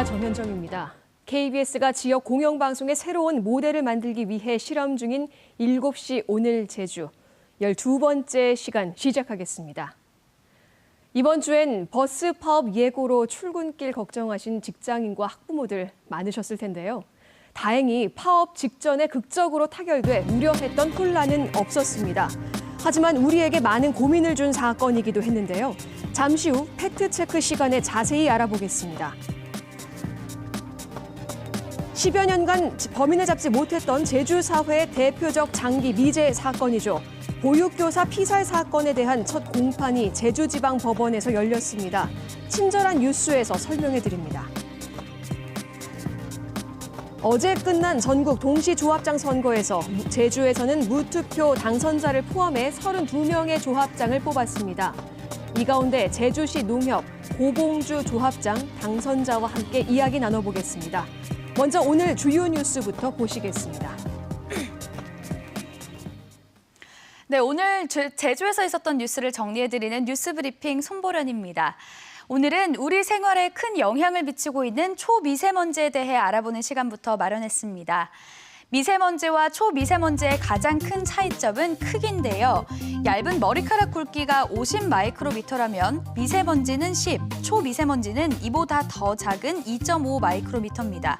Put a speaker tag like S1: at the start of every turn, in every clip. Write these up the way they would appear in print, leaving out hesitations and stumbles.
S1: 안녕하십니까. 정현정입니다. KBS가 지역 공영방송의 새로운 모델을 만들기 위해 실험 중인 7시 오늘 제주 12번째 시간 시작하겠습니다. 이번 주엔 버스 파업 예고로 출근길 걱정하신 직장인과 학부모들 많으셨을 텐데요. 다행히 파업 직전에 극적으로 타결돼 우려했던 혼란은 없었습니다. 하지만 우리에게 많은 고민을 준 사건이기도 했는데요. 잠시 후 팩트체크 시간에 자세히 알아보겠습니다. 10여 년간 범인을 잡지 못했던 제주 사회의 대표적 장기 미제 사건이죠. 보육교사 피살 사건에 대한 첫 공판이 제주지방법원에서 열렸습니다. 친절한 뉴스에서 설명해드립니다. 어제 끝난 전국 동시조합장 선거에서 제주에서는 무투표 당선자를 포함해 32명의 조합장을 뽑았습니다. 이 가운데 제주시 농협 고봉주 조합장 당선자와 함께 이야기 나눠보겠습니다. 먼저 오늘 주요 뉴스부터 보시겠습니다.
S2: 네, 오늘 제주에서 있었던 뉴스를 정리해드리는 뉴스브리핑 손보련입니다. 오늘은 우리 생활에 큰 영향을 미치고 있는 초미세먼지에 대해 알아보는 시간부터 마련했습니다. 미세먼지와 초미세먼지의 가장 큰 차이점은 크기인데요. 얇은 머리카락 굵기가 50 마이크로미터라면 미세먼지는 10, 초미세먼지는 이보다 더 작은 2.5 마이크로미터입니다.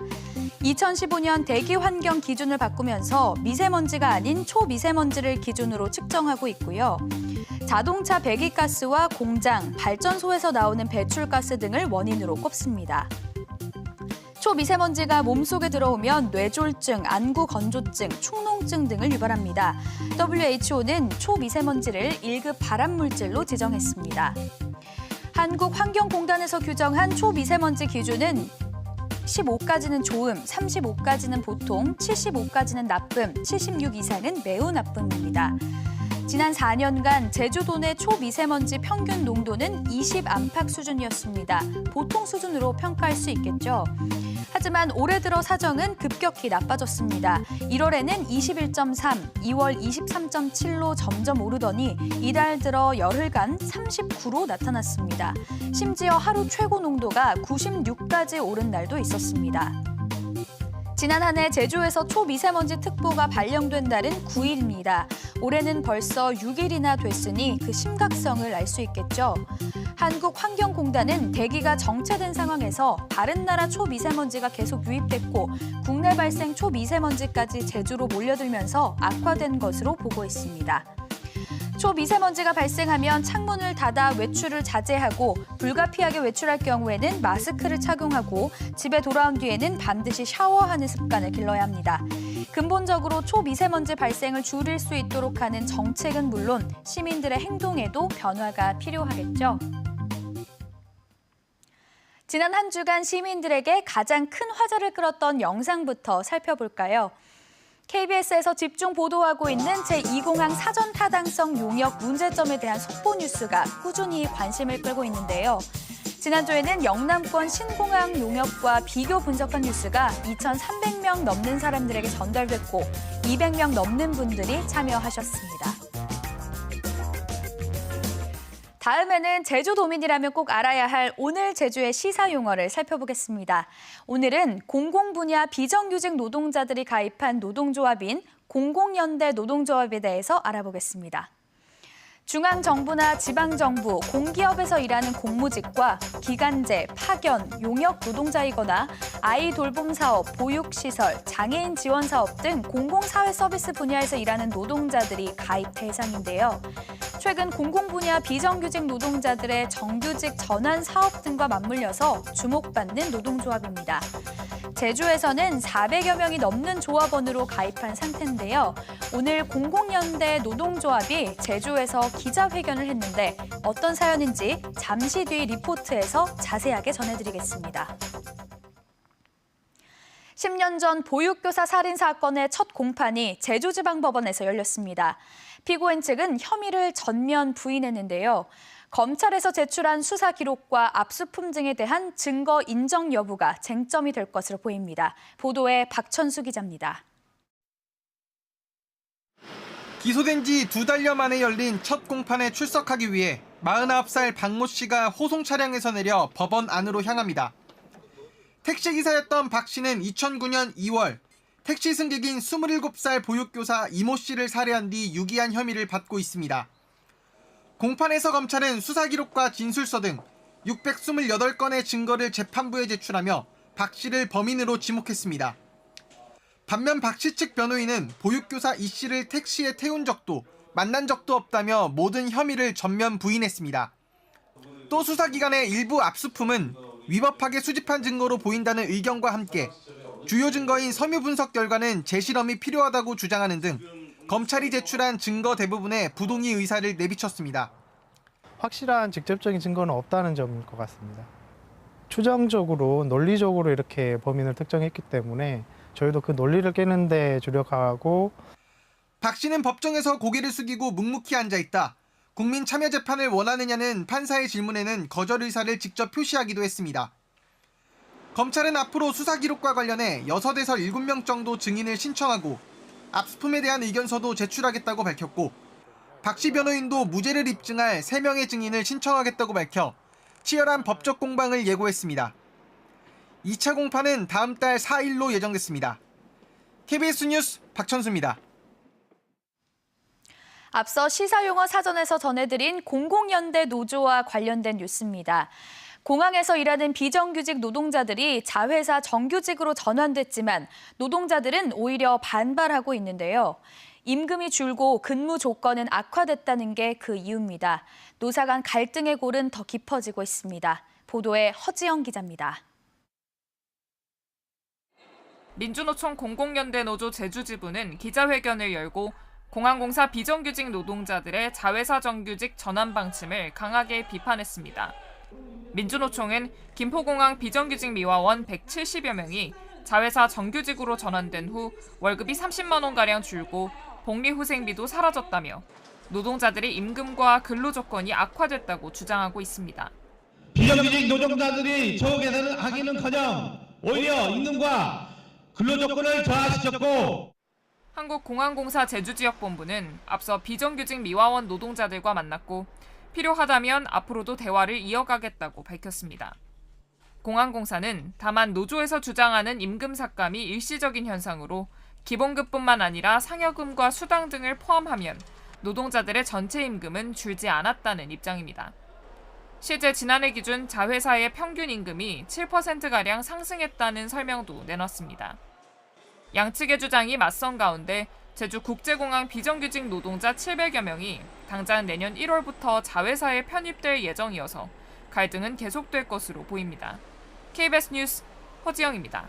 S2: 2015년 대기 환경 기준을 바꾸면서 미세먼지가 아닌 초미세먼지를 기준으로 측정하고 있고요. 자동차 배기가스와 공장, 발전소에서 나오는 배출가스 등을 원인으로 꼽습니다. 초미세먼지가 몸속에 들어오면 뇌졸중, 안구건조증, 축농증 등을 유발합니다. WHO는 초미세먼지를 1급 발암물질로 지정했습니다. 한국환경공단에서 규정한 초미세먼지 기준은 15까지는 좋음, 35까지는 보통, 75까지는 나쁨, 76 이상은 매우 나쁨입니다. 지난 4년간 제주도 내 초미세먼지 평균 농도는 20 안팎 수준이었습니다. 보통 수준으로 평가할 수 있겠죠. 하지만 올해 들어 사정은 급격히 나빠졌습니다. 1월에는 21.3, 2월 23.7로 점점 오르더니 이달 들어 열흘간 39로 나타났습니다. 심지어 하루 최고 농도가 96까지 오른 날도 있었습니다. 지난 한 해 제주에서 초미세먼지 특보가 발령된 날은 9일입니다. 올해는 벌써 6일이나 됐으니 그 심각성을 알 수 있겠죠. 한국환경공단은 대기가 정체된 상황에서 다른 나라 초미세먼지가 계속 유입됐고 국내 발생 초미세먼지까지 제주로 몰려들면서 악화된 것으로 보고 있습니다. 초미세먼지가 발생하면 창문을 닫아 외출을 자제하고 불가피하게 외출할 경우에는 마스크를 착용하고 집에 돌아온 뒤에는 반드시 샤워하는 습관을 길러야 합니다. 근본적으로 초미세먼지 발생을 줄일 수 있도록 하는 정책은 물론 시민들의 행동에도 변화가 필요하겠죠. 지난 한 주간 시민들에게 가장 큰 화제를 끌었던 영상부터 살펴볼까요? KBS에서 집중 보도하고 있는 제2공항 사전 타당성 용역 문제점에 대한 속보 뉴스가 꾸준히 관심을 끌고 있는데요. 지난주에는 영남권 신공항 용역과 비교 분석한 뉴스가 2,300명 넘는 사람들에게 전달됐고 200명 넘는 분들이 참여하셨습니다. 다음에는 제주도민이라면 꼭 알아야 할 오늘 제주의 시사 용어를 살펴보겠습니다. 오늘은 공공분야 비정규직 노동자들이 가입한 노동조합인 공공연대 노동조합에 대해서 알아보겠습니다. 중앙정부나 지방정부, 공기업에서 일하는 공무직과 기간제, 파견, 용역 노동자이거나 아이 돌봄 사업, 보육시설, 장애인 지원 사업 등 공공사회 서비스 분야에서 일하는 노동자들이 가입 대상인데요. 최근 공공분야 비정규직 노동자들의 정규직 전환 사업 등과 맞물려서 주목받는 노동조합입니다. 제주에서는 400여 명이 넘는 조합원으로 가입한 상태인데요. 오늘 공공연대 노동조합이 제주에서 기자회견을 했는데 어떤 사연인지 잠시 뒤 리포트에서 자세하게 전해드리겠습니다. 10년 전 보육교사 살인 사건의 첫 공판이 제주지방법원에서 열렸습니다. 피고인 측은 혐의를 전면 부인했는데요. 검찰에서 제출한 수사 기록과 압수품 등에 대한 증거 인정 여부가 쟁점이 될 것으로 보입니다. 보도에 박천수 기자입니다.
S3: 기소된 지 2달여 만에 열린 첫 공판에 출석하기 위해 49살 박모 씨가 호송 차량에서 내려 법원 안으로 향합니다. 택시기사였던 박 씨는 2009년 2월 택시 승객인 27살 보육교사 이모 씨를 살해한 뒤 유기한 혐의를 받고 있습니다. 공판에서 검찰은 수사기록과 진술서 등 628건의 증거를 재판부에 제출하며 박 씨를 범인으로 지목했습니다. 반면 박 씨 측 변호인은 보육교사 이 씨를 택시에 태운 적도 만난 적도 없다며 모든 혐의를 전면 부인했습니다. 또 수사기관의 일부 압수품은 위법하게 수집한 증거로 보인다는 의견과 함께 주요 증거인 섬유 분석 결과는 재실험이 필요하다고 주장하는 등 검찰이 제출한 증거 대부분에 부동의 의사를 내비쳤습니다.
S4: 확실한 직접적인 증거는 없다는 점일 것 같습니다. 추정적으로 논리적으로 이렇게 범인을 특정했기 때문에 저희도 그 논리를 깨는 데 주력하고
S3: 박 씨는 법정에서 고개를 숙이고 묵묵히 앉아있다. 국민 참여 재판을 원하느냐는 판사의 질문에는 거절 의사를 직접 표시하기도 했습니다. 검찰은 앞으로 수사 기록과 관련해 6에서 7명 정도 증인을 신청하고 압수품에 대한 의견서도 제출하겠다고 밝혔고 박 씨 변호인도 무죄를 입증할 3명의 증인을 신청하겠다고 밝혀 치열한 법적 공방을 예고했습니다. 2차 공판은 다음 달 4일로 예정됐습니다. KBS 뉴스 박천수입니다.
S2: 앞서 시사용어 사전에서 전해드린 공공연대 노조와 관련된 뉴스입니다. 공항에서 일하는 비정규직 노동자들이 자회사 정규직으로 전환됐지만 노동자들은 오히려 반발하고 있는데요. 임금이 줄고 근무 조건은 악화됐다는 게 그 이유입니다. 노사 간 갈등의 골은 더 깊어지고 있습니다. 보도에 허지영 기자입니다.
S5: 민주노총 공공연대 노조 제주지부는 기자회견을 열고 공항공사 비정규직 노동자들의 자회사 정규직 전환 방침을 강하게 비판했습니다. 민주노총은 김포공항 비정규직 미화원 170여 명이 자회사 정규직으로 전환된 후 월급이 30만 원가량 줄고 복리후생비도 사라졌다며 노동자들의 임금과 근로조건이 악화됐다고 주장하고 있습니다.
S6: 비정규직 노동자들이 처우 개선을 하기는커녕 오히려 임금과 근로조건을 저하시켰고
S5: 한국공항공사 제주지역본부는 앞서 비정규직 미화원 노동자들과 만났고 필요하다면 앞으로도 대화를 이어가겠다고 밝혔습니다. 공항공사는 다만 노조에서 주장하는 임금 삭감이 일시적인 현상으로 기본급뿐만 아니라 상여금과 수당 등을 포함하면 노동자들의 전체 임금은 줄지 않았다는 입장입니다. 실제 지난해 기준 자회사의 평균 임금이 7%가량 상승했다는 설명도 내놨습니다. 양측의 주장이 맞선 가운데 제주국제공항 비정규직 노동자 700여 명이 당장 내년 1월부터 자회사에 편입될 예정이어서 갈등은 계속될 것으로 보입니다. KBS 뉴스 허지영입니다.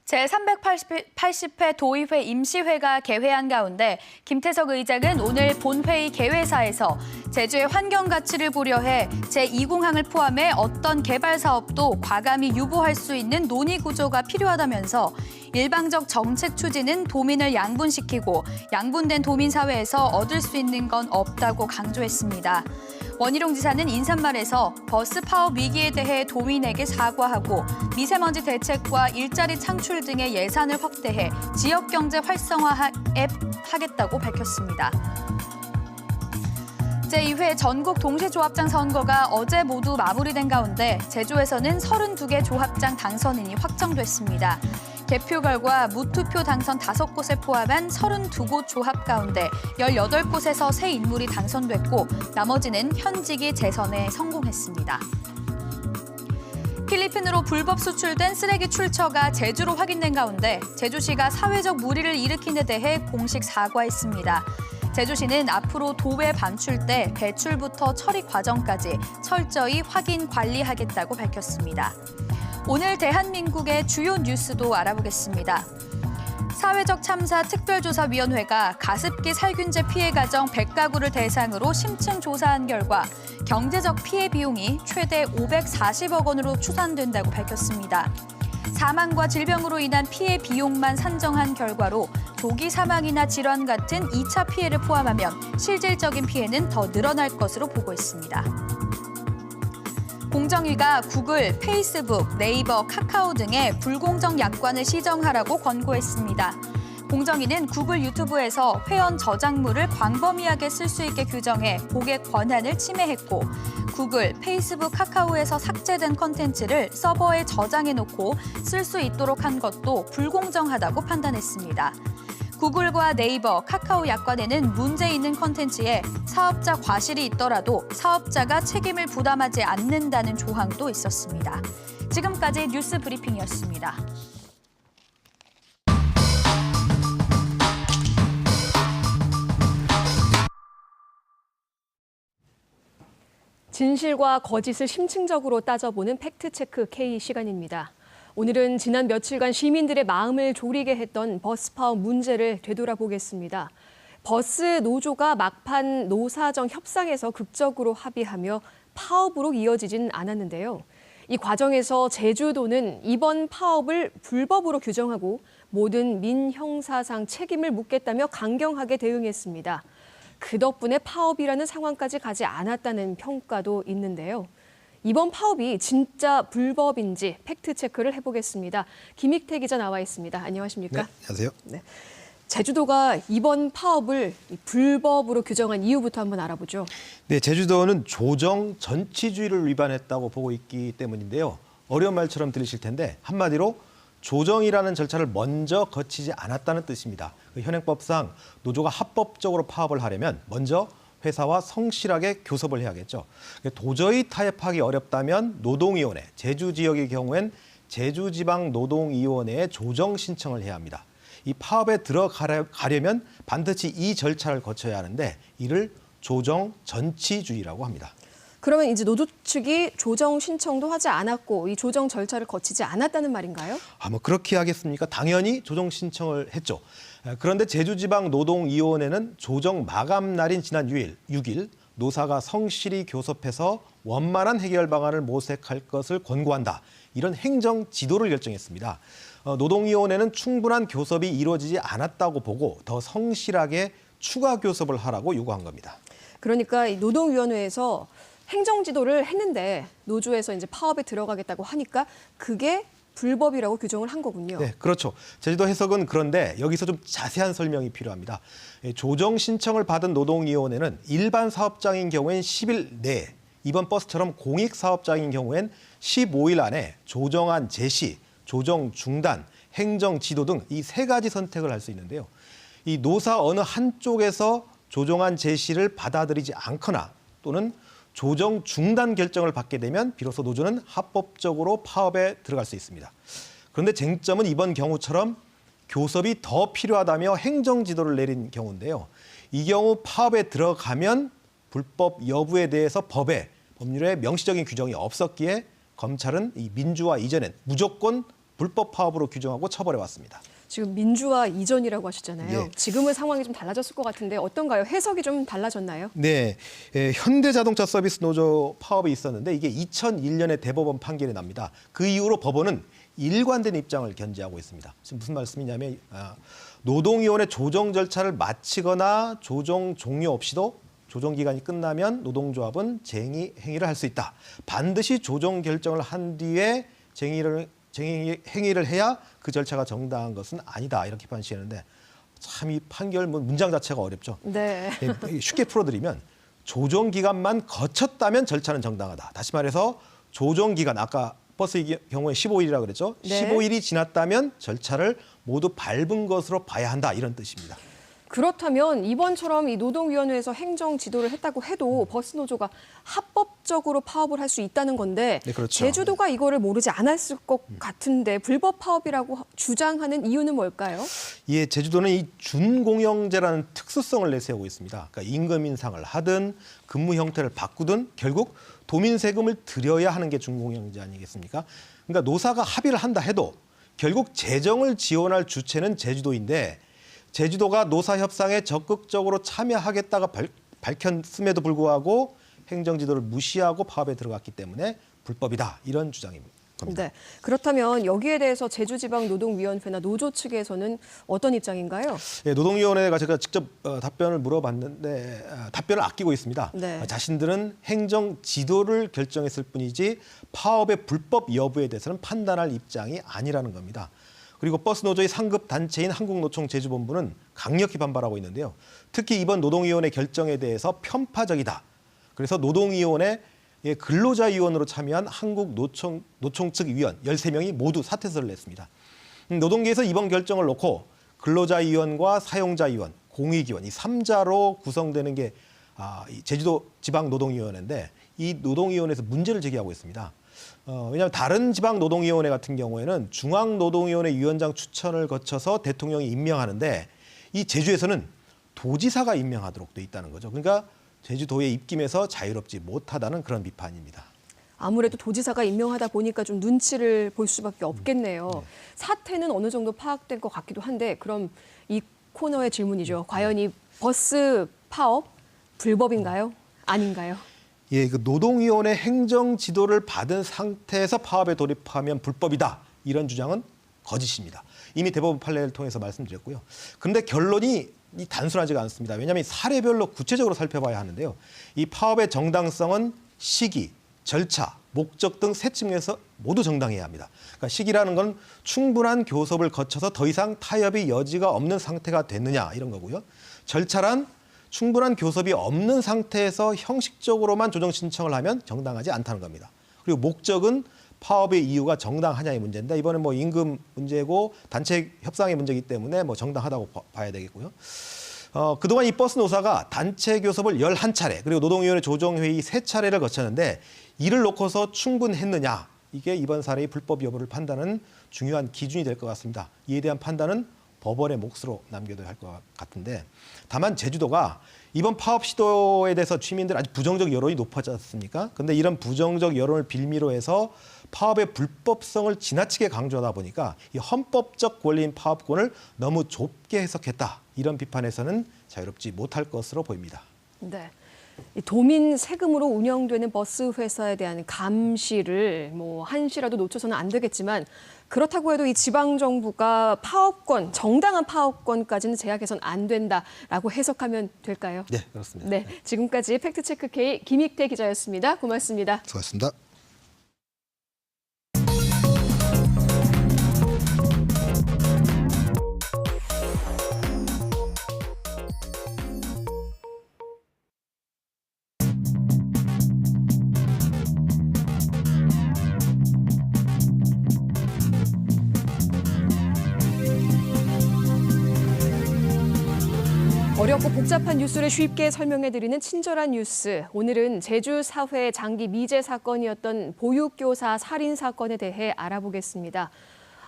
S2: 제380회 도의회 임시회가 개회한 가운데 김태석 의장은 오늘 본회의 개회사에서 제주의 환경 가치를 고려해 제2공항을 포함해 어떤 개발 사업도 과감히 유보할 수 있는 논의 구조가 필요하다면서 일방적 정책 추진은 도민을 양분시키고 양분된 도민사회에서 얻을 수 있는 건 없다고 강조했습니다. 원희룡 지사는 인사말에서 버스 파업 위기에 대해 도민에게 사과하고 미세먼지 대책과 일자리 창출 등의 예산을 확대해 지역경제 활성화하겠다고 밝혔습니다. 제2회 전국 동시조합장 선거가 어제 모두 마무리된 가운데 제주에서는 32개 조합장 당선인이 확정됐습니다. 개표 결과 무투표 당선 5곳을 포함한 32곳 조합 가운데 18곳에서 새 인물이 당선됐고 나머지는 현직이 재선에 성공했습니다. 필리핀으로 불법 수출된 쓰레기 출처가 제주로 확인된 가운데 제주시가 사회적 물의를 일으킨 데 대해 공식 사과했습니다. 제주시는 앞으로 도외 반출 때 배출부터 처리 과정까지 철저히 확인 관리하겠다고 밝혔습니다. 오늘 대한민국의 주요 뉴스도 알아보겠습니다. 사회적 참사 특별조사위원회가 가습기 살균제 피해 가정 100가구를 대상으로 심층 조사한 결과 경제적 피해 비용이 최대 540억 원으로 추산된다고 밝혔습니다. 사망과 질병으로 인한 피해 비용만 산정한 결과로 조기 사망이나 질환 같은 2차 피해를 포함하면 실질적인 피해는 더 늘어날 것으로 보고 있습니다. 공정위가 구글, 페이스북, 네이버, 카카오 등의 불공정 약관을 시정하라고 권고했습니다. 공정위는 구글 유튜브에서 회원 저작물을 광범위하게 쓸 수 있게 규정해 고객 권한을 침해했고 구글, 페이스북, 카카오에서 삭제된 컨텐츠를 서버에 저장해놓고 쓸 수 있도록 한 것도 불공정하다고 판단했습니다. 구글과 네이버, 카카오 약관에는 문제 있는 컨텐츠에 사업자 과실이 있더라도 사업자가 책임을 부담하지 않는다는 조항도 있었습니다. 지금까지 뉴스 브리핑이었습니다.
S1: 진실과 거짓을 심층적으로 따져보는 팩트체크 K 시간입니다. 오늘은 지난 며칠간 시민들의 마음을 졸이게 했던 버스 파업 문제를 되돌아보겠습니다. 버스 노조가 막판 노사정 협상에서 극적으로 합의하며 파업으로 이어지진 않았는데요. 이 과정에서 제주도는 이번 파업을 불법으로 규정하고 모든 민형사상 책임을 묻겠다며 강경하게 대응했습니다. 그 덕분에 파업이라는 상황까지 가지 않았다는 평가도 있는데요. 이번 파업이 진짜 불법인지 팩트체크를 해보겠습니다. 김익태 기자 나와 있습니다. 안녕하십니까?
S7: 네, 안녕하세요.
S1: 네. 제주도가 이번 파업을 불법으로 규정한 이유부터 한번 알아보죠.
S7: 네, 제주도는 조정 전치주의를 위반했다고 보고 있기 때문인데요. 어려운 말처럼 들리실 텐데 한마디로 조정이라는 절차를 먼저 거치지 않았다는 뜻입니다. 현행법상 노조가 합법적으로 파업을 하려면 먼저 회사와 성실하게 교섭을 해야겠죠. 도저히 타협하기 어렵다면 노동위원회, 제주 지역의 경우엔 제주지방노동위원회에 조정 신청을 해야 합니다. 이 파업에 들어가려면 반드시 이 절차를 거쳐야 하는데 이를 조정 전치주의라고 합니다.
S1: 그러면 이제 노조 측이 조정 신청도 하지 않았고 이 조정 절차를 거치지 않았다는 말인가요?
S7: 뭐 그렇게 하겠습니까? 당연히 조정 신청을 했죠. 그런데 제주지방노동위원회는 조정 마감 날인 지난 6일 노사가 성실히 교섭해서 원만한 해결 방안을 모색할 것을 권고한다. 이런 행정 지도를 결정했습니다. 노동위원회는 충분한 교섭이 이루어지지 않았다고 보고 더 성실하게 추가 교섭을 하라고 요구한 겁니다.
S1: 그러니까 이 노동위원회에서 행정 지도를 했는데 노조에서 이제 파업에 들어가겠다고 하니까 그게 불법이라고 규정을 한 거군요.
S7: 네, 그렇죠. 제주도 해석은 그런데 여기서 좀 자세한 설명이 필요합니다. 조정 신청을 받은 노동위원회는 일반 사업장인 경우엔 10일 내에, 이번 버스처럼 공익 사업장인 경우엔 15일 안에 조정안 제시, 조정 중단, 행정 지도 등 이 세 가지 선택을 할 수 있는데요. 이 노사 어느 한쪽에서 조정안 제시를 받아들이지 않거나 또는 조정 중단 결정을 받게 되면 비로소 노조는 합법적으로 파업에 들어갈 수 있습니다. 그런데 쟁점은 이번 경우처럼 교섭이 더 필요하다며 행정 지도를 내린 경우인데요. 이 경우 파업에 들어가면 불법 여부에 대해서 법률에 명시적인 규정이 없었기에 검찰은 이 민주화 이전엔 무조건 불법 파업으로 규정하고 처벌해 왔습니다.
S1: 지금 민주화 이전이라고 하셨잖아요.
S7: 예.
S1: 지금은 상황이 좀 달라졌을 것 같은데 어떤가요? 해석이 좀 달라졌나요?
S7: 네, 현대자동차 서비스 노조 파업이 있었는데 이게 2001년에 대법원 판결이 납니다. 그 이후로 법원은 일관된 입장을 견지하고 있습니다. 지금 무슨 말씀이냐면 노동위원회 조정 절차를 마치거나 조정 종료 없이도 조정 기간이 끝나면 노동조합은 쟁의 행위를 할 수 있다. 반드시 조정 결정을 한 뒤에 행위를 해야 그 절차가 정당한 것은 아니다. 이렇게 판시하는데 참 이 판결 문장 자체가 어렵죠.
S1: 네.
S7: 쉽게 풀어드리면 조정 기간만 거쳤다면 절차는 정당하다. 다시 말해서 조정 기간 아까 버스의 경우에 15일이라고 그랬죠.
S1: 네.
S7: 15일이 지났다면 절차를 모두 밟은 것으로 봐야 한다. 이런 뜻입니다.
S1: 그렇다면 이번처럼 이 노동위원회에서 행정 지도를 했다고 해도 버스 노조가 합법적으로 파업을 할 수 있다는 건데
S7: 네, 그렇죠.
S1: 제주도가 이거를 모르지 않았을 것 같은데 불법 파업이라고 주장하는 이유는 뭘까요?
S7: 예, 제주도는 이 준공영제라는 특수성을 내세우고 있습니다. 그러니까 임금 인상을 하든 근무 형태를 바꾸든 결국 도민 세금을 들여야 하는 게 준공영제 아니겠습니까? 그러니까 노사가 합의를 한다 해도 결국 재정을 지원할 주체는 제주도인데 제주도가 노사 협상에 적극적으로 참여하겠다가 밝혔음에도 불구하고 행정 지도를 무시하고 파업에 들어갔기 때문에 불법이다. 이런 주장입니다.
S1: 네. 그렇다면 여기에 대해서 제주지방노동위원회나 노조 측에서는 어떤 입장인가요?
S7: 네, 노동위원회가 제가 직접 답변을 물어봤는데 답변을 아끼고 있습니다.
S1: 네.
S7: 자신들은 행정 지도를 결정했을 뿐이지 파업의 불법 여부에 대해서는 판단할 입장이 아니라는 겁니다. 그리고 버스 노조의 상급 단체인 한국노총 제주본부는 강력히 반발하고 있는데요. 특히 이번 노동위원회 결정에 대해서 편파적이다. 그래서 노동위원회 근로자위원으로 참여한 한국노총 측 위원 13명이 모두 사퇴서를 냈습니다. 노동계에서 이번 결정을 놓고 근로자위원과 사용자위원, 공익위원 이 3자로 구성되는 게 제주도 지방노동위원회인데 이 노동위원회에서 문제를 제기하고 있습니다. 왜냐하면 다른 지방노동위원회 같은 경우에는 중앙노동위원회 위원장 추천을 거쳐서 대통령이 임명하는데 이 제주에서는 도지사가 임명하도록 돼 있다는 거죠. 그러니까 제주도에 입김해서 자유롭지 못하다는 그런 비판입니다.
S1: 아무래도 도지사가 임명하다 보니까 좀 눈치를 볼 수밖에 없겠네요. 사태는 어느 정도 파악된 것 같기도 한데 그럼 이 코너의 질문이죠. 과연 이 버스 파업 불법인가요? 아닌가요?
S7: 예, 그 노동위원회 행정 지도를 받은 상태에서 파업에 돌입하면 불법이다. 이런 주장은 거짓입니다. 이미 대법원 판례를 통해서 말씀드렸고요. 그런데 결론이 단순하지가 않습니다. 왜냐하면 사례별로 구체적으로 살펴봐야 하는데요. 이 파업의 정당성은 시기, 절차, 목적 등 세 측면에서 모두 정당해야 합니다. 그러니까 시기라는 건 충분한 교섭을 거쳐서 더 이상 타협의 여지가 없는 상태가 됐느냐 이런 거고요. 절차란 충분한 교섭이 없는 상태에서 형식적으로만 조정 신청을 하면 정당하지 않다는 겁니다. 그리고 목적은 파업의 이유가 정당하냐의 문제인데 이번에 뭐 임금 문제고 단체 협상의 문제이기 때문에 뭐 정당하다고 봐야 되겠고요. 그동안 이 버스 노사가 단체 교섭을 11차례 그리고 노동위원회 조정회의 3차례를 거쳤는데 이를 놓고서 충분했느냐 이게 이번 사례의 불법 여부를 판단하는 중요한 기준이 될 것 같습니다. 이에 대한 판단은 법원의 몫으로 남겨둬야 할 것 같은데 다만 제주도가 이번 파업 시도에 대해서 시민들 아주 부정적 여론이 높아지 않습니까? 그런데 이런 부정적 여론을 빌미로 해서 파업의 불법성을 지나치게 강조하다 보니까 이 헌법적 권리인 파업권을 너무 좁게 해석했다. 이런 비판에서는 자유롭지 못할 것으로 보입니다.
S1: 네. 이 도민 세금으로 운영되는 버스 회사에 대한 감시를 한시라도 놓쳐서는 안 되겠지만 그렇다고 해도 이 지방 정부가 파업권, 정당한 파업권까지는 제약해서는 안 된다라고 해석하면 될까요?
S7: 네, 그렇습니다.
S1: 네, 지금까지 팩트체크 K 김익태 기자였습니다. 고맙습니다.
S7: 수고하셨습니다.
S1: 어렵고 복잡한 뉴스를 쉽게 설명해드리는 친절한 뉴스. 오늘은 제주 사회 장기 미제 사건이었던 보육교사 살인 사건에 대해 알아보겠습니다.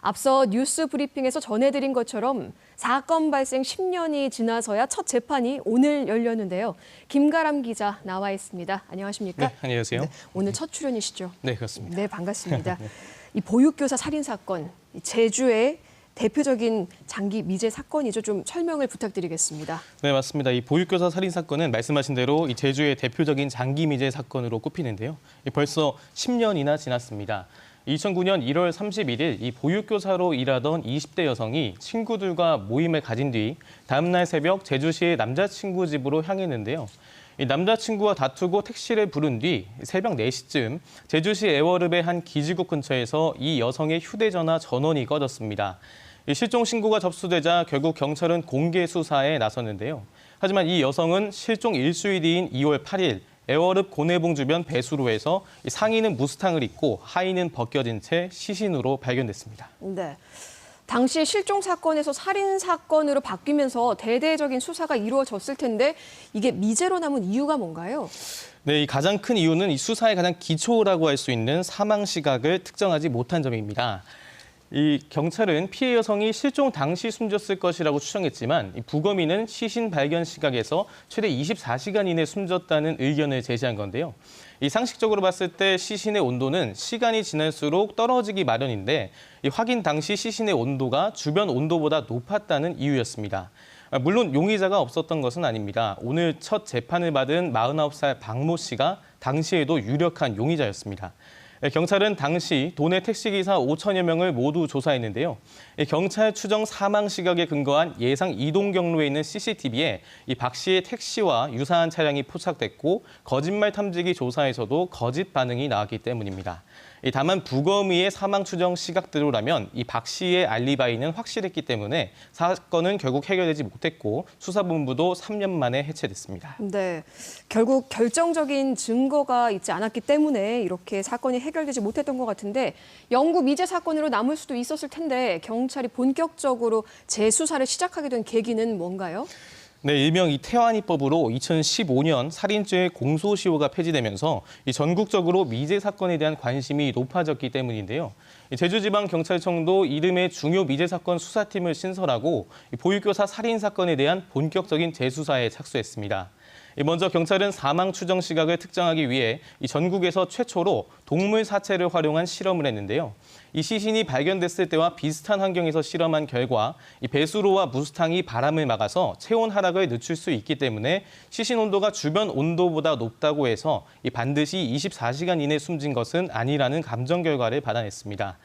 S1: 앞서 뉴스 브리핑에서 전해드린 것처럼 사건 발생 10년이 지나서야 첫 재판이 오늘 열렸는데요. 김가람 기자 나와 있습니다. 안녕하십니까?
S8: 네, 안녕하세요.
S1: 네, 오늘 첫 출연이시죠?
S8: 네, 그렇습니다.
S1: 네, 반갑습니다. 이 보육교사 살인 사건, 제주의 대표적인 장기 미제 사건이죠. 좀 설명을 부탁드리겠습니다.
S8: 네, 맞습니다. 이 보육교사 살인 사건은 말씀하신 대로 이 제주의 대표적인 장기 미제 사건으로 꼽히는데요. 벌써 10년이나 지났습니다. 2009년 1월 31일 이 보육교사로 일하던 20대 여성이 친구들과 모임을 가진 뒤 다음날 새벽 제주시의 남자친구 집으로 향했는데요. 이 남자친구와 다투고 택시를 부른 뒤 새벽 4시쯤 제주시 애월읍의 한 기지국 근처에서 이 여성의 휴대전화 전원이 꺼졌습니다. 실종 신고가 접수되자 결국 경찰은 공개 수사에 나섰는데요. 하지만 이 여성은 실종 일주일 뒤인 2월 8일 애월읍 고내봉 주변 배수로에서 상의는 무스탕을 입고 하의는 벗겨진 채 시신으로 발견됐습니다.
S1: 네. 당시 실종 사건에서 살인 사건으로 바뀌면서 대대적인 수사가 이루어졌을 텐데 이게 미제로 남은 이유가 뭔가요?
S8: 네, 이 가장 큰 이유는 이 수사의 가장 기초라고 할 수 있는 사망 시각을 특정하지 못한 점입니다. 이 경찰은 피해 여성이 실종 당시 숨졌을 것이라고 추정했지만 이 부검인은 시신 발견 시각에서 최대 24시간 이내 숨졌다는 의견을 제시한 건데요. 이 상식적으로 봤을 때 시신의 온도는 시간이 지날수록 떨어지기 마련인데 이 확인 당시 시신의 온도가 주변 온도보다 높았다는 이유였습니다. 물론 용의자가 없었던 것은 아닙니다. 오늘 첫 재판을 받은 49살 박모 씨가 당시에도 유력한 용의자였습니다. 경찰은 당시 도내 택시기사 5천여 명을 모두 조사했는데요. 경찰 추정 사망 시각에 근거한 예상 이동 경로에 있는 CCTV에 이 박 씨의 택시와 유사한 차량이 포착됐고 거짓말 탐지기 조사에서도 거짓 반응이 나왔기 때문입니다. 다만 부검의의 사망 추정 시각대로라면 이 박 씨의 알리바이는 확실했기 때문에 사건은 결국 해결되지 못했고 수사본부도 3년 만에 해체됐습니다.
S1: 네, 결국 결정적인 증거가 있지 않았기 때문에 이렇게 사건이 해결되지 못했던 것 같은데 영구 미제 사건으로 남을 수도 있었을 텐데 경찰이 본격적으로 재수사를 시작하게 된 계기는 뭔가요?
S8: 네, 일명 이 태완이법으로 2015년 살인죄 공소시효가 폐지되면서 이 전국적으로 미제 사건에 대한 관심이 높아졌기 때문인데요. 제주지방경찰청도 이름의 중요 미제 사건 수사팀을 신설하고 보육교사 살인 사건에 대한 본격적인 재수사에 착수했습니다. 먼저 경찰은 사망 추정 시각을 특정하기 위해 전국에서 최초로 동물 사체를 활용한 실험을 했는데요. 이 시신이 발견됐을 때와 비슷한 환경에서 실험한 결과 이 배수로와 무스탕이 바람을 막아서 체온 하락을 늦출 수 있기 때문에 시신 온도가 주변 온도보다 높다고 해서 반드시 24시간 이내 숨진 것은 아니라는 감정 결과를 받아냈습니다.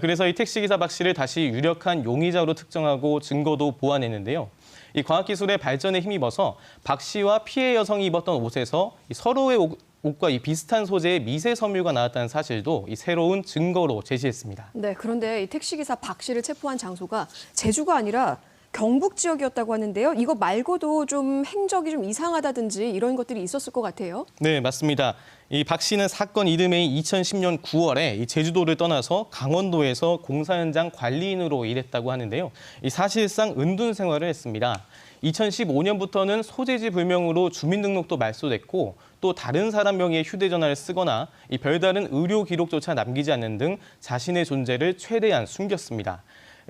S8: 그래서 이 택시기사 박 씨를 다시 유력한 용의자로 특정하고 증거도 보완했는데요. 이 과학기술의 발전에 힘입어서 박 씨와 피해 여성이 입었던 옷에서 서로의 옷과 이 비슷한 소재의 미세 섬유가 나왔다는 사실도 이 새로운 증거로 제시했습니다.
S1: 네, 그런데 이 택시기사 박 씨를 체포한 장소가 제주가 아니라 경북 지역이었다고 하는데요. 이거 말고도 좀 행적이 좀 이상하다든지 이런 것들이 있었을 것 같아요.
S8: 네, 맞습니다. 이 박 씨는 사건 이듬해인 2010년 9월에 이 제주도를 떠나서 강원도에서 공사 현장 관리인으로 일했다고 하는데요. 이 사실상 은둔 생활을 했습니다. 2015년부터는 소재지 불명으로 주민등록도 말소됐고 또 다른 사람 명의의 휴대전화를 쓰거나 이 별다른 의료 기록조차 남기지 않는 등 자신의 존재를 최대한 숨겼습니다.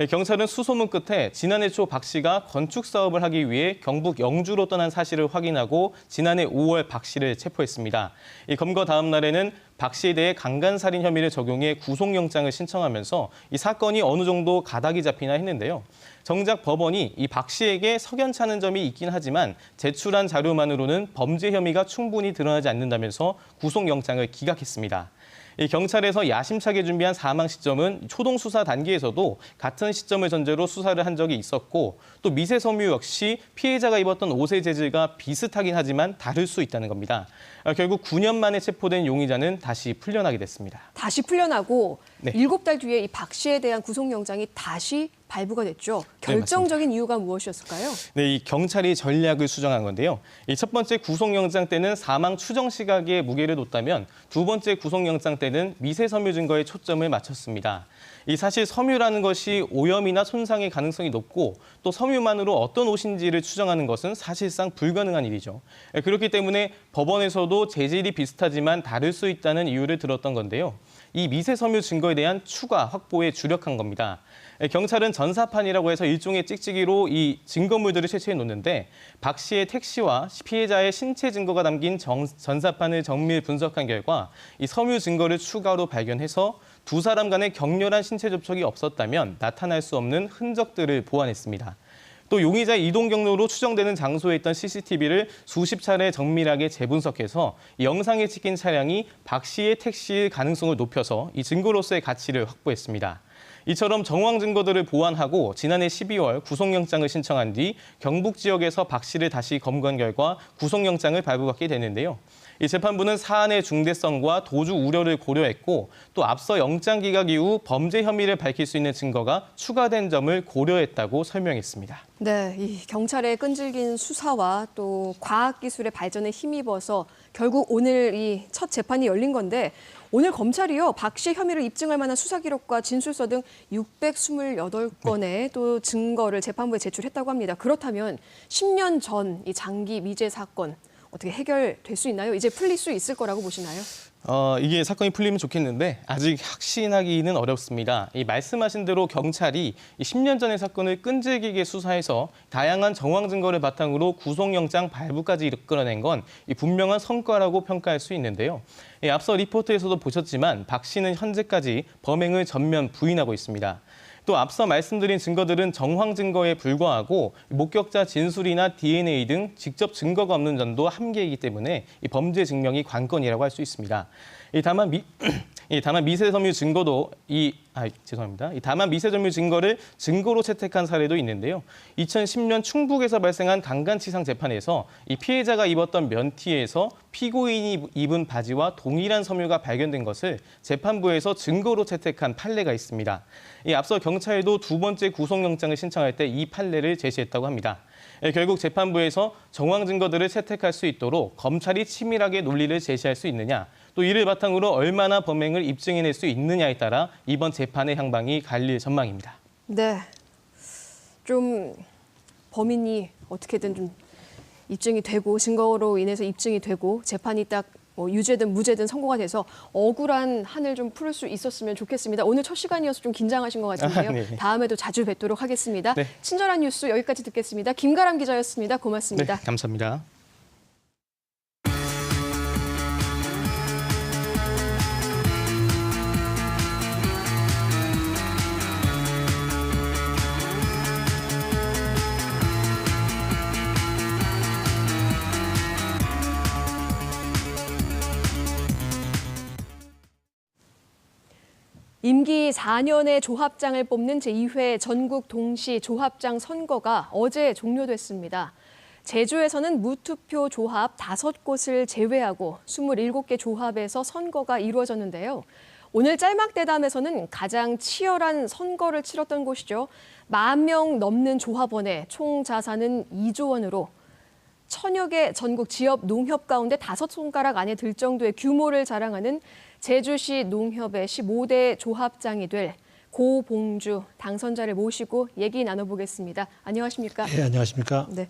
S8: 경찰은 수소문 끝에 지난해 초 박 씨가 건축 사업을 하기 위해 경북 영주로 떠난 사실을 확인하고 지난해 5월 박 씨를 체포했습니다. 이 검거 다음 날에는 박 씨에 대해 강간살인 혐의를 적용해 구속영장을 신청하면서 이 사건이 어느 정도 가닥이 잡히나 했는데요. 정작 법원이 이 박 씨에게 석연찮은 점이 있긴 하지만 제출한 자료만으로는 범죄 혐의가 충분히 드러나지 않는다면서 구속영장을 기각했습니다. 이 경찰에서 야심차게 준비한 사망 시점은 초동 수사 단계에서도 같은 시점을 전제로 수사를 한 적이 있었고 또 미세 섬유 역시 피해자가 입었던 옷의 재질과 비슷하긴 하지만 다를 수 있다는 겁니다. 결국 9년 만에 체포된 용의자는 다시 풀려나게 됐습니다.
S1: 다시 풀려나고
S8: 네.
S1: 7달 뒤에 이 박 씨에 대한 구속영장이 다시 발부가 됐죠. 결정적인 이유가 무엇이었을까요?
S8: 네, 이 경찰이 전략을 수정한 건데요. 이 첫 번째 구속영장 때는 사망 추정 시각에 무게를 뒀다면 두 번째 구속영장 때는 미세 섬유 증거에 초점을 맞췄습니다. 이 사실 섬유라는 것이 오염이나 손상의 가능성이 높고 또 섬유만으로 어떤 옷인지를 추정하는 것은 사실상 불가능한 일이죠. 그렇기 때문에 법원에서도 재질이 비슷하지만 다를 수 있다는 이유를 들었던 건데요. 이 미세 섬유 증거에 대한 추가 확보에 주력한 겁니다. 경찰은 전사판이라고 해서 일종의 찍찍이로 이 증거물들을 채취해 놓는데 박 씨의 택시와 피해자의 신체 증거가 담긴 전사판을 정밀 분석한 결과 이 섬유 증거를 추가로 발견해서 두 사람 간의 격렬한 신체 접촉이 없었다면 나타날 수 없는 흔적들을 보완했습니다. 또 용의자의 이동 경로로 추정되는 장소에 있던 CCTV를 수십 차례 정밀하게 재분석해서 영상에 찍힌 차량이 박 씨의 택시일 가능성을 높여서 이 증거로서의 가치를 확보했습니다. 이처럼 정황 증거들을 보완하고 지난해 12월 구속영장을 신청한 뒤 경북 지역에서 박 씨를 다시 검거한 결과 구속영장을 발부받게 됐는데요. 이 재판부는 사안의 중대성과 도주 우려를 고려했고 또 앞서 영장 기각 이후 범죄 혐의를 밝힐 수 있는 증거가 추가된 점을 고려했다고 설명했습니다.
S1: 네, 이 경찰의 끈질긴 수사와 또 과학기술의 발전에 힘입어서 결국 오늘 이 첫 재판이 열린 건데 오늘 검찰이요, 박 씨 혐의를 입증할 만한 수사 기록과 진술서 등 628건의 또 증거를 재판부에 제출했다고 합니다. 그렇다면 10년 전 이 장기 미제 사건 어떻게 해결될 수 있나요? 이제 풀릴 수 있을 거라고 보시나요?
S8: 이게 사건이 풀리면 좋겠는데 아직 확신하기는 어렵습니다. 이 말씀하신 대로 경찰이 10년 전의 사건을 끈질기게 수사해서 다양한 정황 증거를 바탕으로 구속영장 발부까지 이끌어낸 건 분명한 성과라고 평가할 수 있는데요. 앞서 리포트에서도 보셨지만 박 씨는 현재까지 범행을 전면 부인하고 있습니다. 또 앞서 말씀드린 증거들은 정황 증거에 불과하고 목격자 진술이나 DNA 등 직접 증거가 없는 점도 한계이기 때문에 이 범죄 증명이 관건이라고 할 수 있습니다. 다만 다만 미세 점유 증거도 다만 미세 점유 증거를 증거로 채택한 사례도 있는데요. 2010년 충북에서 발생한 강간치상 재판에서 이 피해자가 입었던 면티에서 피고인이 입은 바지와 동일한 섬유가 발견된 것을 재판부에서 증거로 채택한 판례가 있습니다. 앞서 경찰도 두 번째 구속영장을 신청할 때 이 판례를 제시했다고 합니다. 결국 재판부에서 정황 증거들을 채택할 수 있도록 검찰이 치밀하게 논리를 제시할 수 있느냐, 또 이를 바탕으로 얼마나 범행을 입증해낼 수 있느냐에 따라 이번 재판의 향방이 갈릴 전망입니다.
S1: 네, 좀 범인이 어떻게든 좀 입증이 되고 증거로 인해서 입증이 되고 재판이 딱 유죄든 무죄든 선고가 돼서 억울한 한을 좀 풀을 수 있었으면 좋겠습니다. 오늘 첫 시간이어서 좀 긴장하신 것 같은데요.
S8: 네.
S1: 다음에도 자주 뵙도록 하겠습니다.
S8: 네.
S1: 친절한 뉴스 여기까지 듣겠습니다. 김가람 기자였습니다. 고맙습니다.
S8: 네, 감사합니다.
S1: 임기 4년의 조합장을 뽑는 제2회 전국 동시 조합장 선거가 어제 종료됐습니다. 제주에서는 무투표 조합 5곳을 제외하고 27개 조합에서 선거가 이루어졌는데요. 오늘 짤막대담에서는 가장 치열한 선거를 치렀던 곳이죠. 10,000명 넘는 조합원의 총 자산은 2조 원으로 1,000여 개 전국 지역 농협 가운데 5손가락 안에 들 정도의 규모를 자랑하는 제주시 농협의 15대 조합장이 될 고봉주 당선자를 모시고 얘기 나눠보겠습니다. 안녕하십니까?
S9: 예, 안녕하십니까?
S1: 네,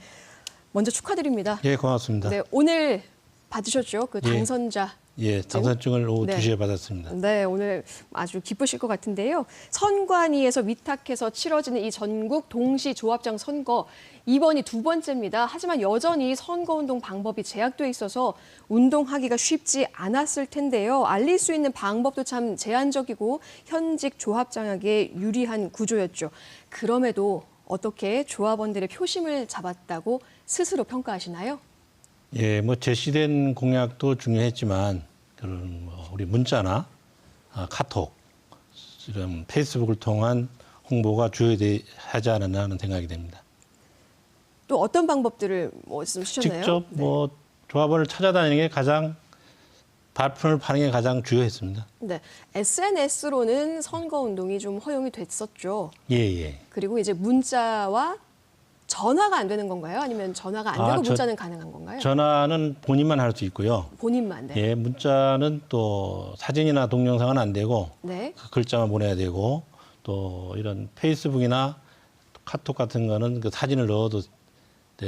S1: 먼저 축하드립니다.
S9: 예, 고맙습니다.
S1: 네, 오늘 받으셨죠? 그 당선자.
S9: 예, 당선증을 오후
S1: 네.
S9: 2시에 받았습니다.
S1: 네, 오늘 아주 기쁘실 것 같은데요. 선관위에서 위탁해서 치러지는 이 전국 동시 조합장 선거 이번이 2번째입니다. 하지만 여전히 선거운동 방법이 제약돼 있어서 운동하기가 쉽지 않았을 텐데요. 알릴 수 있는 방법도 참 제한적이고 현직 조합장에게 유리한 구조였죠. 그럼에도 어떻게 조합원들의 표심을 잡았다고 스스로 평가하시나요?
S9: 예, 뭐 제시된 공약도 중요했지만 그런 우리 문자나 카톡, 이런 페이스북을 통한 홍보가 주요하지 않았나 하는 생각이 됩니다.
S1: 또 어떤 방법들을 쓰셨나요?
S9: 직접 뭐 조합원을 찾아다니는 게 가장 발품을 파는 게 가장 주요했습니다.
S1: 네, SNS로는 선거운동이 좀 허용이 됐었죠.
S9: 예, 예.
S1: 그리고 이제 문자와 전화가 안 되는 건가요? 아니면 전화가 안 되고 문자는 가능한 건가요?
S9: 전화는 본인만 할 수 있고요.
S1: 본인만. 네.
S9: 예, 문자는 또 사진이나 동영상은 안 되고
S1: 네.
S9: 그 글자만 보내야 되고 또 이런 페이스북이나 카톡 같은 거는 그 사진을 넣어도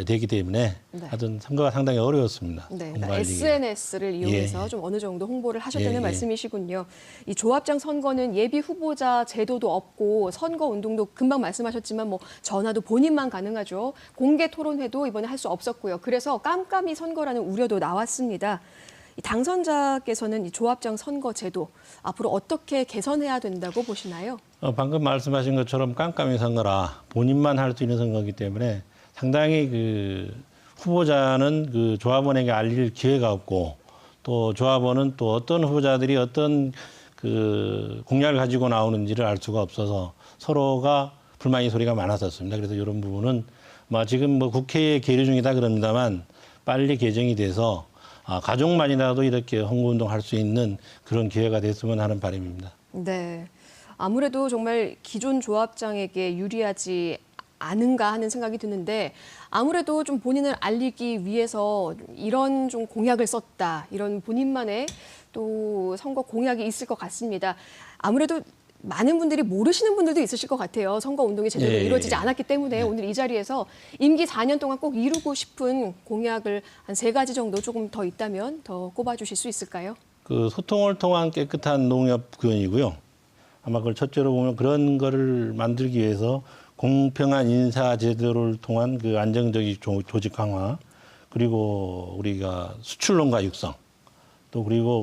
S9: 되기 때문에
S1: 네.
S9: 하여튼 선거가 상당히 어려웠습니다.
S1: 네, 그러니까 SNS를 이용해서
S9: 예.
S1: 좀 어느 정도 홍보를 하셨다는
S9: 예, 예.
S1: 말씀이시군요. 이 조합장 선거는 예비 후보자 제도도 없고 선거 운동도 금방 말씀하셨지만 뭐 전화도 본인만 가능하죠. 공개 토론회도 이번에 할 수 없었고요. 그래서 깜깜이 선거라는 우려도 나왔습니다. 이 당선자께서는 이 조합장 선거 제도 앞으로 어떻게 개선해야 된다고 보시나요?
S9: 방금 말씀하신 것처럼 깜깜이 선거라 본인만 할 수 있는 선거이기 때문에 상당히 그 후보자는 그 조합원에게 알릴 기회가 없고 또 조합원은 또 어떤 후보자들이 어떤 그 공약을 가지고 나오는지를 알 수가 없어서 서로가 불만의 소리가 많았었습니다. 그래서 이런 부분은 지금 국회에 계류 중이다 그럽니다만 빨리 개정이 돼서 가족만이라도 이렇게 홍보운동할 수 있는 그런 기회가 됐으면 하는 바람입니다.
S1: 네, 아무래도 정말 기존 조합장에게 유리하지 않은가 하는 생각이 드는데 아무래도 좀 본인을 알리기 위해서 이런 좀 공약을 썼다. 이런 본인만의 또 선거 공약이 있을 것 같습니다. 아무래도 많은 분들이 모르시는 분들도 있으실 것 같아요. 선거 운동이 제대로 이루어지지 않았기 때문에 오늘 이 자리에서 임기 4년 동안 꼭 이루고 싶은 공약을 한 3가지 정도 조금 더 있다면 더 꼽아주실 수 있을까요?
S9: 그 소통을 통한 깨끗한 농협 구현이고요. 아마 그걸 첫째로 보면 그런 거를 만들기 위해서 공평한 인사 제도를 통한 그 안정적인 조직 강화, 그리고 우리가 수출론가 육성, 또 그리고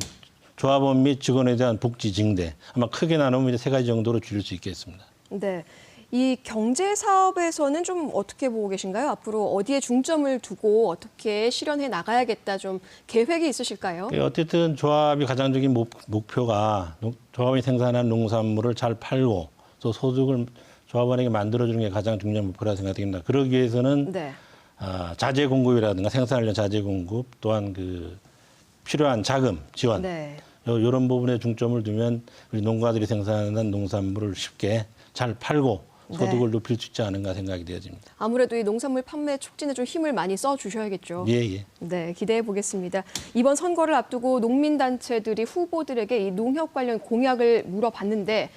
S9: 조합원 및 직원에 대한 복지 증대, 아마 크게 나누면 3가지 정도로 줄일 수 있겠습니다.
S1: 네, 이 경제 사업에서는 좀 어떻게 보고 계신가요? 앞으로 어디에 중점을 두고 어떻게 실현해 나가야겠다 좀 계획이 있으실까요?
S9: 어쨌든 조합이 가장적인 목표가 조합이 생산한 농산물을 잘 팔고 또 소득을 조합원에게 만들어주는 게 가장 중요한 목표라 생각됩니다. 그러기 위해서는
S1: 네.
S9: 자재 공급이라든가 생산 관련 자재 공급 또한 그 필요한 자금 지원
S1: 네.
S9: 이런 부분에 중점을 두면 우리 농가들이 생산한 농산물을 쉽게 잘 팔고 소득을
S1: 네.
S9: 높일 수 있지 않은가 생각이 되어집니다.
S1: 아무래도 이 농산물 판매 촉진에 좀 힘을 많이 써 주셔야겠죠.
S9: 예.
S1: 네, 기대해 보겠습니다. 이번 선거를 앞두고 농민단체들이 후보들에게 이 농협 관련 공약을 물어봤는데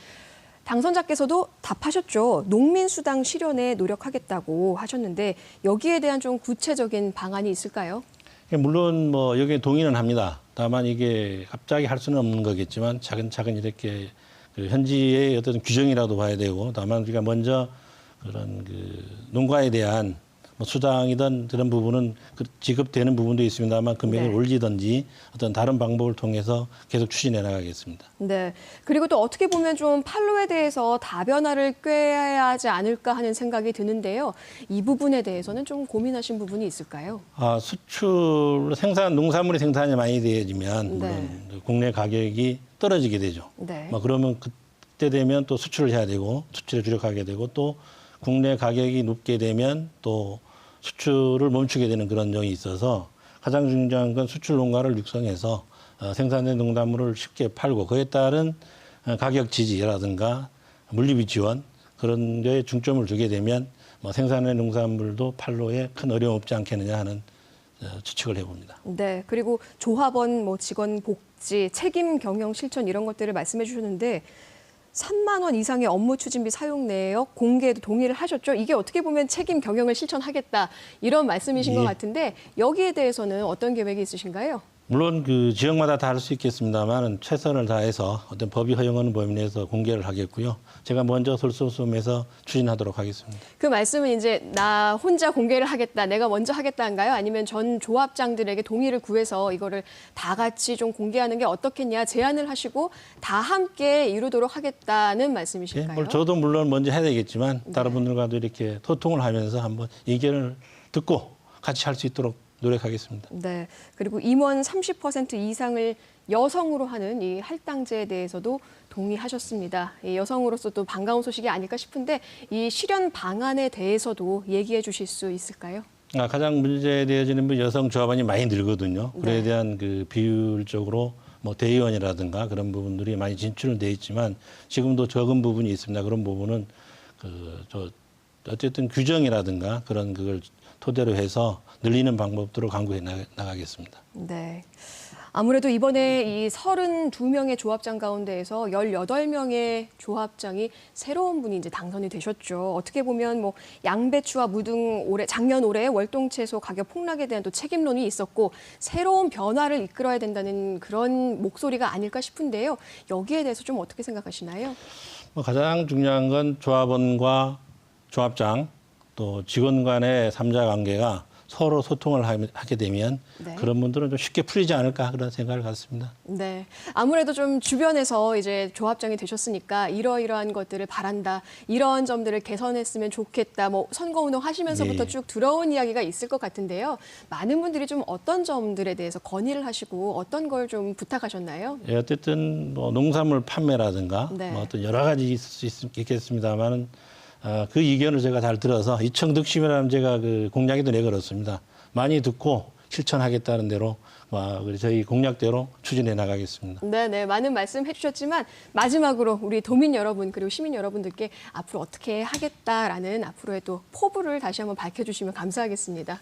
S1: 당선자께서도 답하셨죠. 농민수당 실현에 노력하겠다고 하셨는데 여기에 대한 좀 구체적인 방안이 있을까요?
S9: 물론 뭐 여기에 동의는 합니다. 다만 이게 갑자기 할 수는 없는 거겠지만 차근차근 이렇게 그 현지의 어떤 규정이라도 봐야 되고 다만 우리가 먼저 그런 그 농가에 대한 뭐 수당이든 그런 부분은 지급되는 부분도 있습니다만 금액을
S1: 네.
S9: 올리든지 어떤 다른 방법을 통해서 계속 추진해 나가겠습니다.
S1: 네. 그리고 또 어떻게 보면 좀 판로에 대해서 다변화를 꾀해야 하지 않을까 하는 생각이 드는데요. 이 부분에 대해서는 좀 고민하신 부분이 있을까요?
S9: 수출 생산 농산물의 생산이 많이 되어지면 물론 국내 가격이 떨어지게 되죠.
S1: 네.
S9: 그러면 그때 되면 또 수출을 해야 되고 수출에 주력하게 되고 또 국내 가격이 높게 되면 또 수출을 멈추게 되는 그런 점이 있어서 가장 중요한 건 수출 농가를 육성해서 생산된 농산물을 쉽게 팔고 그에 따른 가격 지지라든가 물류비 지원 그런 데에 중점을 두게 되면 생산된 농산물도 판로에 큰 어려움 없지 않겠느냐 하는 추측을 해봅니다.
S1: 네. 그리고 조합원, 직원 복지, 책임 경영 실천 이런 것들을 말씀해 주셨는데 3만 원 이상의 업무 추진비 사용 내역 공개에도 동의를 하셨죠. 이게 어떻게 보면 책임 경영을 실천하겠다 이런 말씀이신 것 같은데 여기에 대해서는 어떤 계획이 있으신가요?
S9: 물론 그 지역마다 다를 수 있겠습니다만 최선을 다해서 어떤 법이 허용하는 범위 내에서 공개를 하겠고요. 제가 먼저 솔선수범해서 추진하도록 하겠습니다.
S1: 그 말씀은 이제 나 혼자 공개를 하겠다, 내가 먼저 하겠다인가요? 아니면 전 조합장들에게 동의를 구해서 이거를 다 같이 좀 공개하는 게 어떻겠냐 제안을 하시고 다 함께 이루도록 하겠다는 말씀이실까요?
S9: 저도 물론 먼저 해야 되겠지만 다른 분들과도 이렇게 소통을 하면서 한번 의견을 듣고 같이 할 수 있도록 노력하겠습니다.
S1: 네. 그리고 임원 30% 이상을 여성으로 하는 이 할당제에 대해서도 동의하셨습니다. 이 여성으로서 또 반가운 소식이 아닐까 싶은데 이 실현 방안에 대해서도 얘기해 주실 수 있을까요?
S9: 가장 문제되어지는 여성 조합원이 많이 늘거든요. 그에 대한 그 비율적으로 대의원이라든가 그런 부분들이 많이 진출은 돼 있지만 지금도 적은 부분이 있습니다. 그런 부분은 어쨌든 규정이라든가 그런 그걸 토대로 해서 늘리는 방법들을 강구해 나가겠습니다.
S1: 네. 아무래도 이번에 이 32명의 조합장 가운데에서 18명의 조합장이 새로운 분이 이제 당선이 되셨죠. 어떻게 보면 양배추와 무등 작년 올해 월동채소 가격 폭락에 대한 또 책임론이 있었고 새로운 변화를 이끌어야 된다는 그런 목소리가 아닐까 싶은데요. 여기에 대해서 좀 어떻게 생각하시나요?
S9: 가장 중요한 건 조합원과 조합장 또 직원 간의 3자 관계가 서로 소통을 하게 되면 그런 분들은 좀 쉽게 풀리지 않을까 그런 생각을 갖습니다.
S1: 네, 아무래도 좀 주변에서 이제 조합장이 되셨으니까 이러이러한 것들을 바란다, 이러한 점들을 개선했으면 좋겠다, 선거운동 하시면서부터 쭉 들어온 이야기가 있을 것 같은데요. 많은 분들이 좀 어떤 점들에 대해서 건의를 하시고 어떤 걸 좀 부탁하셨나요?
S9: 어쨌든 농산물 판매라든가 어떤 여러 가지 있을 수 있겠습니다만은. 그 의견을 제가 잘 들어서 이청 득심이라는 제가 그 공약에도 내걸었습니다. 많이 듣고 실천하겠다는 대로 저희 공약대로 추진해 나가겠습니다.
S1: 네, 많은 말씀 해주셨지만 마지막으로 우리 도민 여러분 그리고 시민 여러분들께 앞으로 어떻게 하겠다라는 앞으로의 또 포부를 다시 한번 밝혀주시면 감사하겠습니다.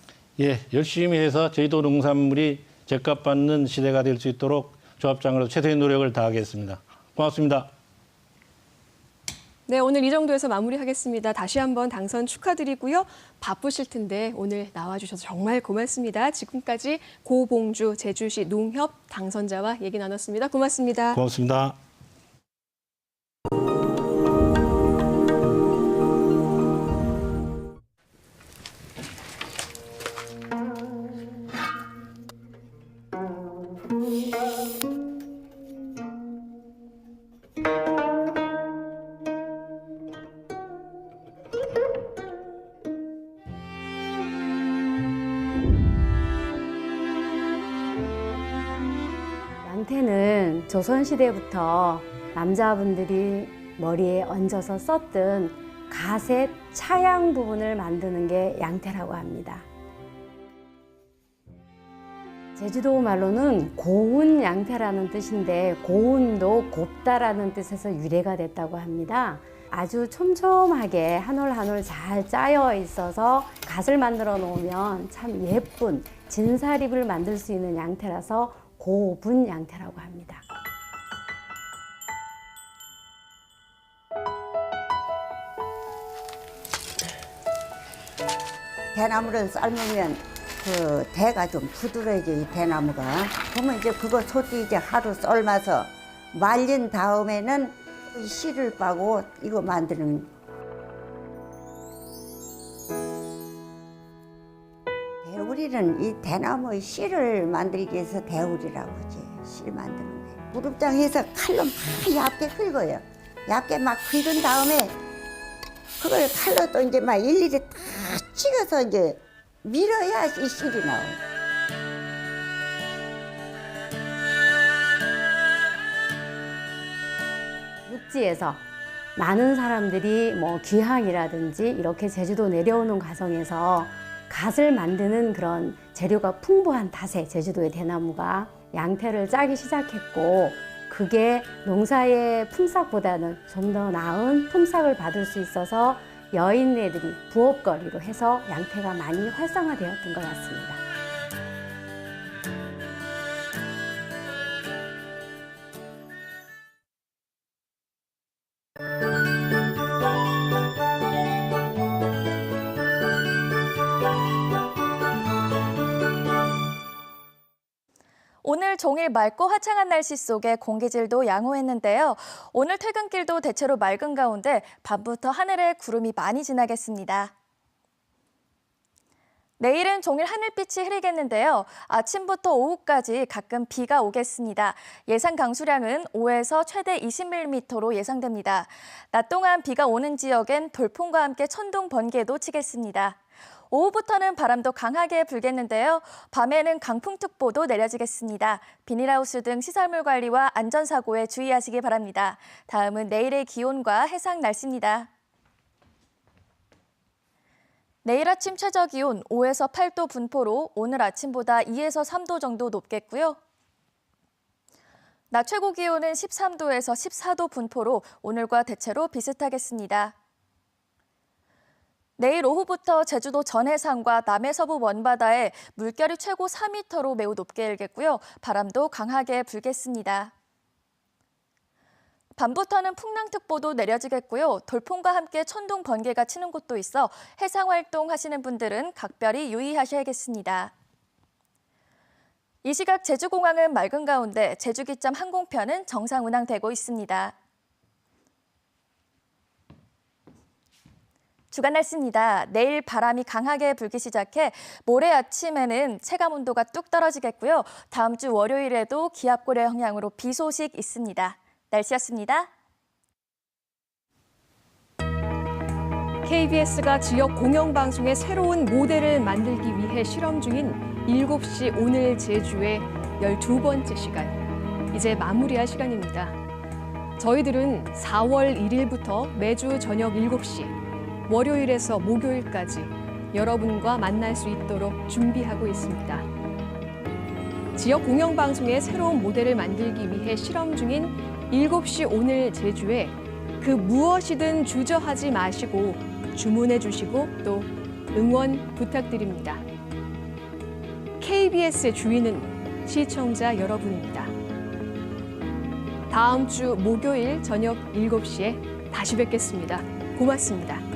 S9: 열심히 해서 저희도 농산물이 제값 받는 시대가 될 수 있도록 조합장으로 최선의 노력을 다하겠습니다. 고맙습니다.
S1: 네, 오늘 이 정도에서 마무리하겠습니다. 다시 한번 당선 축하드리고요. 바쁘실 텐데 오늘 나와주셔서 정말 고맙습니다. 지금까지 고봉주 제주시 농협 당선자와 얘기 나눴습니다. 고맙습니다.
S9: 고맙습니다.
S10: 조선시대부터 남자분들이 머리에 얹어서 썼던 갓의 차양 부분을 만드는 게 양태라고 합니다. 제주도 말로는 고운 양태라는 뜻인데 고운도 곱다라는 뜻에서 유래가 됐다고 합니다. 아주 촘촘하게 한 올 한 올 잘 짜여 있어서 갓을 만들어 놓으면 참 예쁜 진사립을 만들 수 있는 양태라서 고분 양태라고 합니다.
S11: 대나무를 삶으면 그 대가 좀 부드러워져, 이 대나무가. 그러면 이제 그거 소띠 이제 하루 삶아서 말린 다음에는 이 씨를 빠고 이거 만드는. 대우리는 이 대나무의 씨를 만들기 위해서 대우리라고 하지. 씨를 만드는 거예요. 무릎장에서 칼로 막 얇게 긁어요. 얇게 막 긁은 다음에 그걸 칼로 또 이제 막 일일이 다 찍어서 이제 밀어야 이 실이 나와요.
S10: 육지에서 많은 사람들이 뭐 귀향이라든지 이렇게 제주도 내려오는 과정에서 갓을 만드는 그런 재료가 풍부한 탓에 제주도의 대나무가 양태를 짜기 시작했고, 그게 농사의 품삯보다는 좀 더 나은 품삯을 받을 수 있어서 여인네들이 부업거리로 해서 양태가 많이 활성화되었던 것 같습니다.
S2: 오늘 종일 맑고 화창한 날씨 속에 공기질도 양호했는데요. 오늘 퇴근길도 대체로 맑은 가운데 밤부터 하늘에 구름이 많이 지나겠습니다. 내일은 종일 하늘빛이 흐리겠는데요. 아침부터 오후까지 가끔 비가 오겠습니다. 예상 강수량은 5에서 최대 20mm로 예상됩니다. 낮 동안 비가 오는 지역엔 돌풍과 함께 천둥, 번개도 치겠습니다. 오후부터는 바람도 강하게 불겠는데요. 밤에는 강풍특보도 내려지겠습니다. 비닐하우스 등 시설물 관리와 안전사고에 주의하시기 바랍니다. 다음은 내일의 기온과 해상 날씨입니다. 내일 아침 최저기온 5에서 8도 분포로 오늘 아침보다 2에서 3도 정도 높겠고요. 낮 최고 기온은 13도에서 14도 분포로 오늘과 대체로 비슷하겠습니다. 내일 오후부터 제주도 전해상과 남해 서부 먼바다에 물결이 최고 4m로 매우 높게 일겠고요. 바람도 강하게 불겠습니다. 밤부터는 풍랑특보도 내려지겠고요. 돌풍과 함께 천둥, 번개가 치는 곳도 있어 해상활동 하시는 분들은 각별히 유의하셔야겠습니다. 이 시각 제주공항은 맑은 가운데 제주기점 항공편은 정상 운항되고 있습니다. 주간 날씨입니다. 내일 바람이 강하게 불기 시작해 모레 아침에는 체감온도가 뚝 떨어지겠고요. 다음 주 월요일에도 기압고래 영향으로 비 소식 있습니다. 날씨였습니다.
S1: KBS가 지역 공영방송의 새로운 모델을 만들기 위해 실험 중인 7시 오늘 제주의 12번째 시간. 이제 마무리할 시간입니다. 저희들은 4월 1일부터 매주 저녁 7시, 월요일에서 목요일까지 여러분과 만날 수 있도록 준비하고 있습니다. 지역 공영방송의 새로운 모델을 만들기 위해 실험 중인 7시 오늘 제주에 그 무엇이든 주저하지 마시고 주문해 주시고 또 응원 부탁드립니다. KBS의 주인은 시청자 여러분입니다. 다음 주 목요일 저녁 7시에 다시 뵙겠습니다. 고맙습니다.